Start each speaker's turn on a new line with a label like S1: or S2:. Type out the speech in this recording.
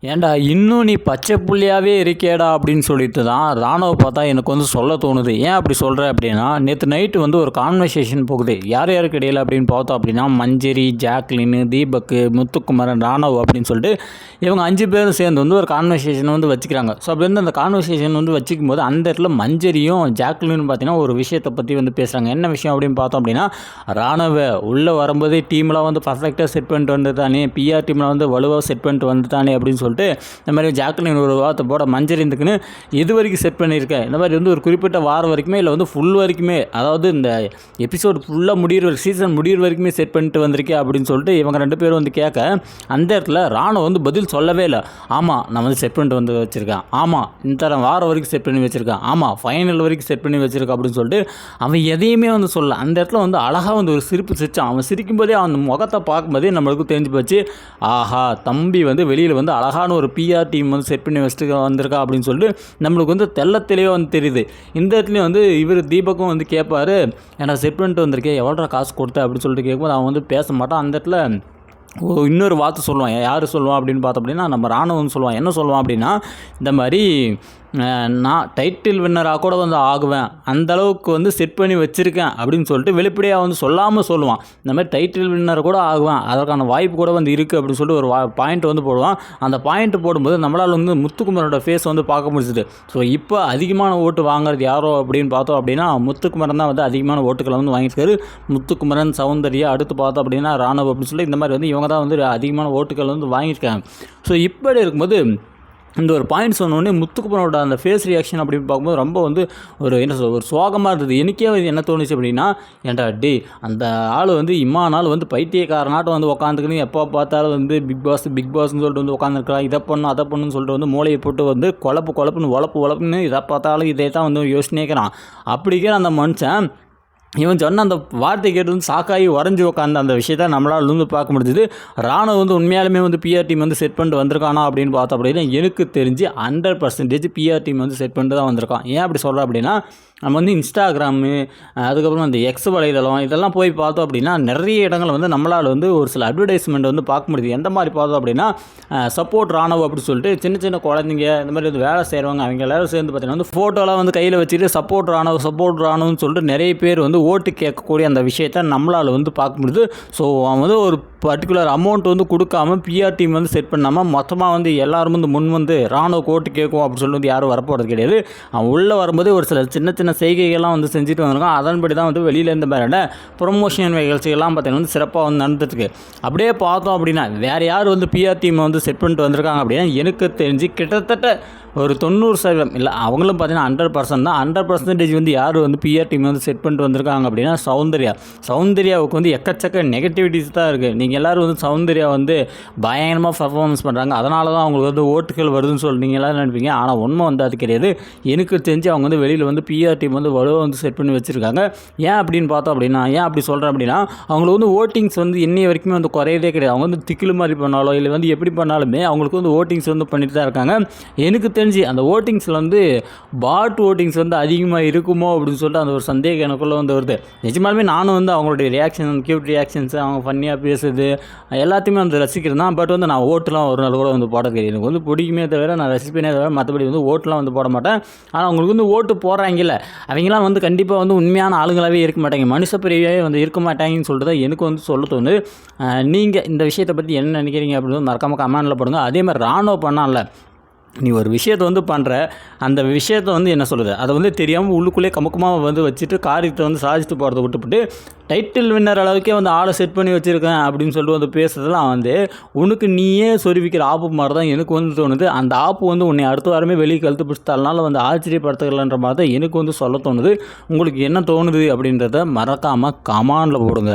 S1: ஏன்டா இன்னும் நீ பச்சை புள்ளியாகவே இருக்கேடா அப்படின்னு சொல்லிட்டு தான் ராணுவ பார்த்தா எனக்கு வந்து சொல்ல தோணுது. ஏன் அப்படி சொல்கிறேன் அப்படின்னா, நேற்று நைட்டு வந்து ஒரு கான்வர்சேஷன் போகுது. யார் யாருக்கு இடையில் அப்படின்னு பார்த்தோம் அப்படின்னா, மஞ்சரி, ஜாக்லின், தீபக், முத்துக்குமரன், ராணுவ அப்படின்னு சொல்லிட்டு இவங்க 5 பேரும் சேர்ந்து வந்து ஒரு கான்வர்சேஷன் வந்து வச்சுக்கிறாங்க. ஸோ அப்படி வந்து அந்த கான்வர்சேஷன் வந்து வச்சுக்கும் போது அந்த இடத்துல மஞ்சரியும் ஜாக்லின்னு பார்த்தீங்கன்னா ஒரு விஷயத்தை பற்றி வந்து பேசுகிறாங்க. என்ன விஷயம் அப்படின்னு பார்த்தோம் அப்படின்னா, ராணுவ உள்ளே வரும்போதே டீம்லாம் வந்து பர்ஃபெக்டாக செட் பண்ணிட்டு வந்துட்டானே, பிஆர் டீமில் வந்து வலுவாக செட் பண்ணிட்டு வந்துட்டானே அப்படின்னு சொல்லிட்டு இந்த மாதிரி ஜாக்லின் ஒரு வார்த்தை போட மஞ்சரி இருந்துக்குன்னு இது வரைக்கும் செட் பண்ணியிருக்கேன். இந்த மாதிரி வந்து ஒரு குறிப்பிட்ட வாரம் வரைக்குமே இல்லை வந்து ஃபுல் வரைக்குமே, அதாவது இந்த எபிசோடு ஃபுல்லாக முடிகிற சீசன் முடிகிற வரைக்குமே செட் பண்ணிட்டு வந்திருக்கேன் அப்படின்னு சொல்லிட்டு இவங்க 2 பேரும் வந்து கேட்க, அந்த இடத்துல ராணுவ வந்து பதில் சொல்லவே இல்லை. ஆமாம் நான் வந்து செட் பண்ணிட்டு வந்து வச்சுருக்கேன், ஆமாம் இந்த தரம் வாரம் வரைக்கும் செட் பண்ணி வச்சுருக்கேன், ஆமாம் ஃபைனல் வரைக்கும் செட் பண்ணி வச்சுருக்கேன் அப்படின்னு சொல்லிட்டு அவன் எதையுமே வந்து சொல்ல. அந்த இடத்துல வந்து அழகாக வந்து ஒரு சிரிப்பு சிரிச்சான். அவன் சிரிக்கும்போதே அவன் முகத்தை பார்க்கும்போதே நம்மளுக்கு தெரிஞ்சு போச்சு, ஆஹா தம்பி வந்து வெளியில் வந்து அழகான ஒரு பிஆர் டீம் வந்து செட் பண்ணி வச்சுட்டு வந்திருக்கா அப்படின்னு சொல்லிட்டு நம்மளுக்கு வந்து தெளிவாக வந்து தெரியுது. இந்த இடத்துலையும் வந்து இவர் தீபக்கும் வந்து கேட்பார், ஏன்னா செட் பண்ணிட்டு வந்திருக்கேன் எவ்வளோ காசு கொடுத்த அப்படின்னு சொல்லிட்டு கேட்கும்போது அவன் வந்து பேச மாட்டான். அந்த இடத்துல இன்னொரு வார்த்தை சொல்லுவான். யார் சொல்லுவான் அப்படின்னு பார்த்தோம் அப்படின்னா, நம்ம ராணுவம் சொல்லுவான். என்ன சொல்லுவான் அப்படின்னா, இந்த மாதிரி நான் டைட்டில் வின்னராக கூட வந்து ஆகுவேன், அந்தளவுக்கு வந்து செட் பண்ணி வச்சுருக்கேன் அப்படின்னு சொல்லிட்டு வெளிப்படையாக வந்து சொல்லாமல் சொல்லுவான். இந்த மாதிரி டைட்டில் வின்னர் கூட ஆகுவேன், அதற்கான வாய்ப்பு கூட வந்து இருக்குது அப்படின்னு சொல்லிட்டு ஒரு பாயிண்ட் வந்து போடுவான். அந்த பாயிண்ட் போடும்போது நம்மளால் வந்து முத்துக்குமரனோட ஃபேஸ் வந்து பார்க்க முடிஞ்சுது. ஸோ இப்போ அதிகமான ஓட்டு வாங்குறது யாரோ அப்படின்னு பார்த்தோம் அப்படின்னா, முத்துக்குமரன் தான் வந்து அதிகமான ஓட்டுக்களை வந்து வாங்கியிருக்காரு. முத்துக்குமரன், சௌந்தர்யா, அடுத்து பார்த்தோம் அப்படின்னா ராணுவ அப்படின்னு சொல்லி இந்த மாதிரி வந்து இவங்க தான் வந்து அதிகமான ஓட்டுக்கள் வந்து வாங்கியிருக்காங்க. ஸோ இப்படி இருக்கும்போது இந்த ஒரு பாயிண்ட் சொன்னோடனே முத்துக்குமரனோட அந்த ஃபேஸ் ரியாக்ஷன் அப்படின்னு பார்க்கும்போது ரொம்ப வந்து ஒரு என்ன சொல் ஒரு சோகமாக இருந்தது. எனக்கே என்ன தோணுச்சு அப்படின்னா, ஏன்டா டே அந்த ஆள் வந்து இம்மா நாள் வந்து பைத்தியக்காரனாட்டம் வந்து உட்காந்துக்கணும், எப்போ பார்த்தாலும் வந்து பிக் பாஸ்ன்னு சொல்லிட்டு வந்து உட்காந்துருக்கலாம், இதை பண்ணும் அதை பண்ணுன்னு சொல்லிட்டு வந்து மூளையை போட்டு வந்து குழப்புன்னு உழப்புன்னு இதை பார்த்தாலும் இதே தான் வந்து யோசிச்சுனேக்கிறான். அப்படிங்கிற அந்த மனுஷன் இவன் சொன்ன அந்த வார்த்தை கேட்டு வந்து சாக்காகி உறைஞ்சி உட்காந்து அந்த விஷயத்தை நம்மளால் வந்து பார்க்க முடிஞ்சுது. ராணுவ வந்து உண்மையாலுமே வந்து பிஆர் டீம் வந்து செட் பண்ணிட்டு வந்திருக்கானா அப்படின்னு பார்த்தோம் அப்படின்னா, எனக்கு தெரிஞ்சு 100% பிஆர் டீம் வந்து செட் பண்ணிட்டு தான் வந்திருக்கான். ஏன் அப்படி சொல்கிறேன் அப்படின்னா, நம்ம வந்து இன்ஸ்டாகிராமு, அதுக்கப்புறம் அந்த எக்ஸ் வலைதளம் இதெல்லாம் போய் பார்த்தோம் அப்படின்னா நிறைய இடங்கள் வந்து நம்மளால் வந்து ஒரு சில அட்வர்டைஸ்மெண்ட் வந்து பார்க்க முடியுது. எந்த மாதிரி பார்த்தோம் அப்படின்னா, சப்போர்ட் ராணுவ அப்படி சொல்லிட்டு சின்ன குழந்தைங்க இந்த மாதிரி வந்து வேலை செய்கிறவங்க அவங்க எல்லோரும் சேர்ந்து பார்த்தீங்கன்னா வந்து ஃபோட்டோலாம் வந்து கையில் வச்சுட்டு சப்போர்ட் ராணுவன்னு சொல்லிட்டு நிறைய பேர் வந்து ஓட்டு கேட்கக்கூடிய அந்த விஷயத்தை நம்மளால் வந்து பார்க்க முடியுது. ஸோ அவன் வந்து ஒரு பர்டிகுலர் அமௌண்ட் வந்து கொடுக்காம பிஆர் டீம் வந்து செட் பண்ணாமல் மொத்தமாக வந்து எல்லோரும் வந்து முன் வந்து ராணுவ ஓட்டு கேட்கும் அப்படின்னு சொல்லி வந்து யாரும் வரப்போகிறது கிடையாது. அவன் உள்ளே வரும்போது ஒரு சில சின்ன செய்கைகள்லாம் வந்து செஞ்சுட்டு வந்திருக்கான். அதன்படி தான் வந்து வெளியில் இருந்த மாதிரியான ப்ரொமோஷன் நிகழ்ச்சிகள்லாம் பார்த்தீங்கன்னா வந்து சிறப்பாக வந்து நடந்துட்டுருக்கு. அப்படியே பார்த்தோம் அப்படின்னா வேறு யார் வந்து பிஆர் டீமை வந்து செட் பண்ணிட்டு வந்திருக்காங்க அப்படின்னா, எனக்கு தெரிஞ்சு கிட்டத்தட்ட ஒரு 90% இல்லை அவங்களும் பார்த்தீங்கன்னா 100% தான். 100% வந்து யார் வந்து பிஆர் டீம் வந்து செட் பண்ணிட்டு வந்திருக்காங்க அப்படின்னா சௌந்தர்யாவுக்கு வந்து எக்கச்சக்க நெகட்டிவிட்டிஸ் தான் இருக்குது. நீங்கள் எல்லோரும் வந்து சௌந்தர்யா வந்து பயங்கரமாக பர்ஃபார்மன்ஸ் பண்ணுறாங்க, அதனால தான் அவங்களுக்கு வந்து ஓட்டுகள் வருதுன்னு சொல்லி நீங்கள் எல்லோரும் நினைப்பீங்க. ஆனால் உண்மை வந்து அது கிடையாது. எனக்கு தெரிஞ்சு அவங்க வந்து வெளியில் வந்து பிஆர் டீம் வந்து வலுவாக வந்து செட் பண்ணி வச்சுருக்காங்க. ஏன் அப்படின்னு பார்த்தோம் அப்படின்னா, ஏன் அப்படி சொல்கிறேன் அப்படின்னா, அவங்களுக்கு வந்து ஓட்டிங்ஸ் வந்து இன்னைய வரைக்குமே வந்து குறையதே கிடையாது. அவங்க வந்து திக்கில் மாதிரி பண்ணாலோ இல்லை வந்து எப்படி பண்ணாலுமே அவங்களுக்கு வந்து ஓட்டிங்ஸ் வந்து பண்ணிட்டு தான் இருக்காங்க. எனக்கு தெரிஞ்சு அந்த ஓட்டிங்ஸில் வந்து பாட் ஓட்டிங்ஸ் வந்து அதிகமாக இருக்குமோ அப்படின்னு சொல்லிட்டு அந்த ஒரு சந்தேகம் எனக்குள்ளே வந்து வருது. நிஜமாலுமே நானும் வந்து அவங்களுடைய ரியாக்ஷன், க்யூட் ரியாக்ஷன்ஸ், அவங்க ஃபன்னியாக பேசுறது எல்லாத்தையுமே வந்து ரசிக்கிறேன் தான். பட் வந்து நான் ஓட்டுலாம் ஒரு நாள் கூட வந்து போடுறது கிடையாது. எனக்கு வந்து பிடிக்குமே தவிர நான் ரசிப்பேனே தவிர மற்றபடி வந்து ஓட்டுலாம் வந்து போட மாட்டேன். ஆனால் அவங்களுக்கு வந்து ஓட்டு போடுறாங்கல்ல, அவங்களாம் வந்து கண்டிப்பாக வந்து உண்மையான ஆளுங்களாகவே இருக்க மாட்டாங்க, மனுஷ பிரிவாகவே வந்து இருக்க மாட்டாங்கன்னு சொல்லிட்டு தான் எனக்கு வந்து சொல்ல தோணுது. நீங்கள் இந்த விஷயத்தை பற்றி என்ன நினைக்கிறீங்க அப்படின்னு மறக்காமல் கமெண்டில் போடுங்க. அதே மாதிரி ராணுவ பண்ணால நீ ஒரு விஷயத்தை வந்து பண்ணுற, அந்த விஷயத்தை வந்து என்ன சொல்கிறது, அதை வந்து தெரியாமல் உள்ளுக்குள்ளே கமுக்கமாக வந்து வச்சுட்டு காரியத்தை வந்து சாதிச்சுட்டு போகிறத விட்டுவிட்டு டைட்டில் வின்னர் அளவுக்கே வந்து ஆளை செட் பண்ணி வச்சுருக்கேன் அப்படின்னு சொல்லிட்டு வந்து பேசுறதுலாம் வந்து உனக்கு நீயே சொருவிக்கிற ஆப்பு மாதிரி தான் எனக்கு வந்து தோணுது. அந்த ஆப்பு வந்து உன்னை அடுத்த வாரமே வெளியே கழுத்து பிடிச்சதால வந்து ஆச்சரியப்படுத்துக்கலன்ற மாதிரி தான் எனக்கு வந்து சொல்ல தோணுது. உங்களுக்கு என்ன தோணுது அப்படின்றத மறக்காமல் கமெண்டில் போடுங்க.